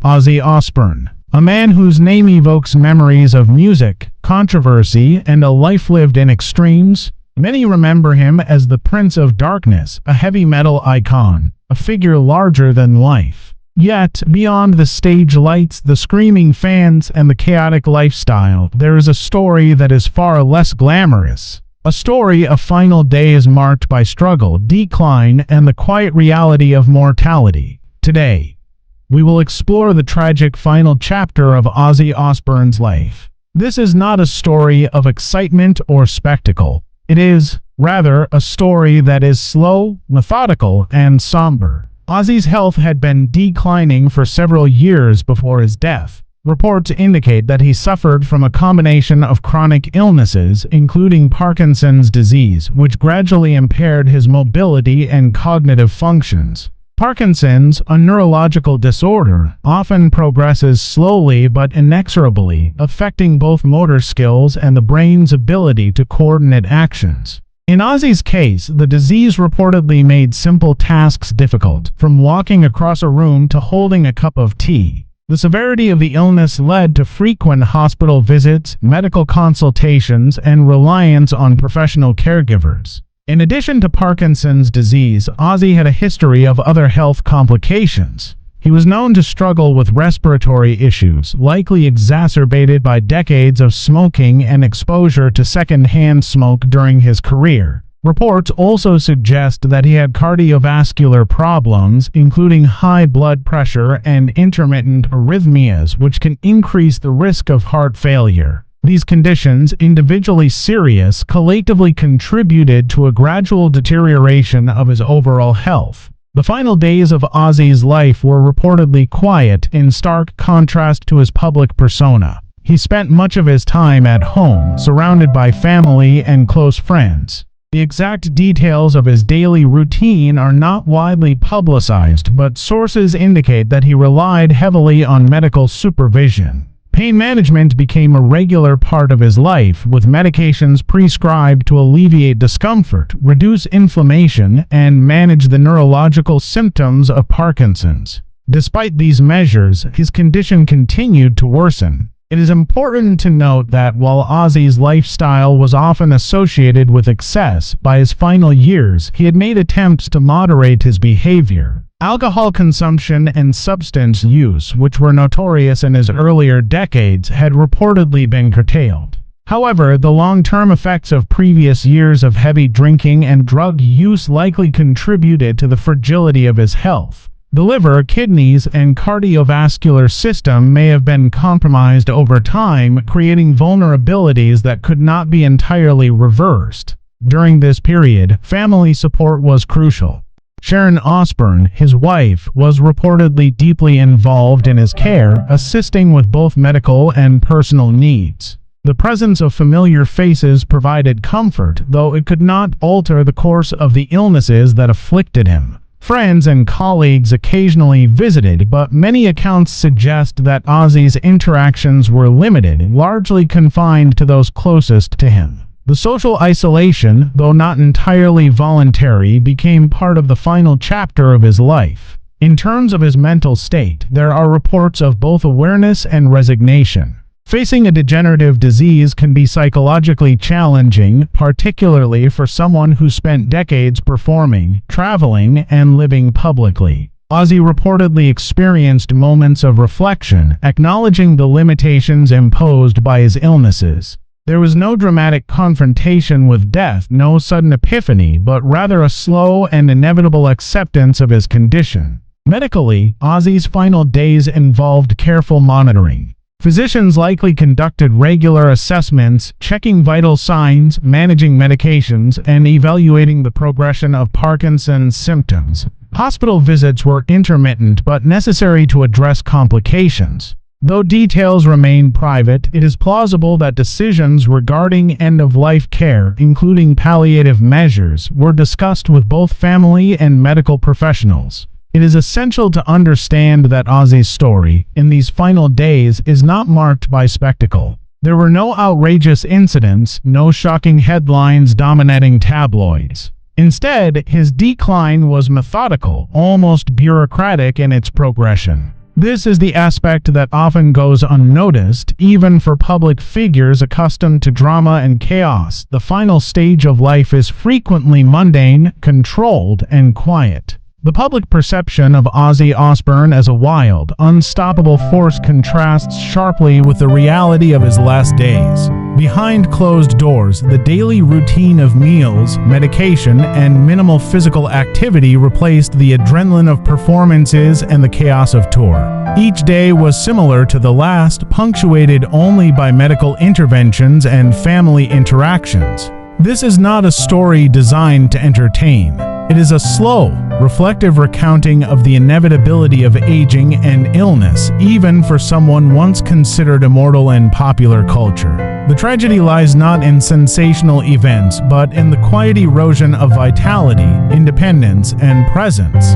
Ozzy Osbourne, a man whose name evokes memories of music, controversy, and a life lived in extremes. Many remember him as the Prince of Darkness, a heavy metal icon, a figure larger than life. Yet, beyond the stage lights, the screaming fans, and the chaotic lifestyle, there is a story that is far less glamorous. A story of final days marked by struggle, decline, and the quiet reality of mortality. Today, we will explore the tragic final chapter of Ozzy Osbourne's life. This is not a story of excitement or spectacle. It is, rather, a story that is slow, methodical, and somber. Ozzy's health had been declining for several years before his death. Reports indicate that he suffered from a combination of chronic illnesses, including Parkinson's disease, which gradually impaired his mobility and cognitive functions. Parkinson's, a neurological disorder, often progresses slowly but inexorably, affecting both motor skills and the brain's ability to coordinate actions. In Ozzy's case, the disease reportedly made simple tasks difficult, from walking across a room to holding a cup of tea. The severity of the illness led to frequent hospital visits, medical consultations, and reliance on professional caregivers. In addition to Parkinson's disease, Ozzy had a history of other health complications. He was known to struggle with respiratory issues, likely exacerbated by decades of smoking and exposure to second-hand smoke during his career. Reports also suggest that he had cardiovascular problems, including high blood pressure and intermittent arrhythmias, which can increase the risk of heart failure. These conditions, individually serious, collectively contributed to a gradual deterioration of his overall health. The final days of Ozzy's life were reportedly quiet, in stark contrast to his public persona. He spent much of his time at home, surrounded by family and close friends. The exact details of his daily routine are not widely publicized, but sources indicate that he relied heavily on medical supervision. Pain management became a regular part of his life, with medications prescribed to alleviate discomfort, reduce inflammation, and manage the neurological symptoms of Parkinson's. Despite these measures, his condition continued to worsen. It is important to note that while Ozzy's lifestyle was often associated with excess, by his final years, he had made attempts to moderate his behavior. Alcohol consumption and substance use, which were notorious in his earlier decades, had reportedly been curtailed. However, the long-term effects of previous years of heavy drinking and drug use likely contributed to the fragility of his health. The liver, kidneys, and cardiovascular system may have been compromised over time, creating vulnerabilities that could not be entirely reversed. During this period, family support was crucial. Sharon Osbourne, his wife, was reportedly deeply involved in his care, assisting with both medical and personal needs. The presence of familiar faces provided comfort, though it could not alter the course of the illnesses that afflicted him. Friends and colleagues occasionally visited, but many accounts suggest that Ozzy's interactions were limited, largely confined to those closest to him. The social isolation, though not entirely voluntary, became part of the final chapter of his life. In terms of his mental state, there are reports of both awareness and resignation. Facing a degenerative disease can be psychologically challenging, particularly for someone who spent decades performing, traveling, and living publicly. Ozzy reportedly experienced moments of reflection, acknowledging the limitations imposed by his illnesses. There was no dramatic confrontation with death, no sudden epiphany, but rather a slow and inevitable acceptance of his condition. Medically, Ozzy's final days involved careful monitoring. Physicians likely conducted regular assessments, checking vital signs, managing medications, and evaluating the progression of Parkinson's symptoms. Hospital visits were intermittent but necessary to address complications. Though details remain private, it is plausible that decisions regarding end-of-life care, including palliative measures, were discussed with both family and medical professionals. It is essential to understand that Ozzy's story, in these final days, is not marked by spectacle. There were no outrageous incidents, no shocking headlines dominating tabloids. Instead, his decline was methodical, almost bureaucratic in its progression. This is the aspect that often goes unnoticed, even for public figures accustomed to drama and chaos. The final stage of life is frequently mundane, controlled, and quiet. The public perception of Ozzy Osbourne as a wild, unstoppable force contrasts sharply with the reality of his last days. Behind closed doors, the daily routine of meals, medication, and minimal physical activity replaced the adrenaline of performances and the chaos of tour. Each day was similar to the last, punctuated only by medical interventions and family interactions. This is not a story designed to entertain. It is a slow, reflective recounting of the inevitability of aging and illness, even for someone once considered immortal in popular culture. The tragedy lies not in sensational events, but in the quiet erosion of vitality, independence, and presence.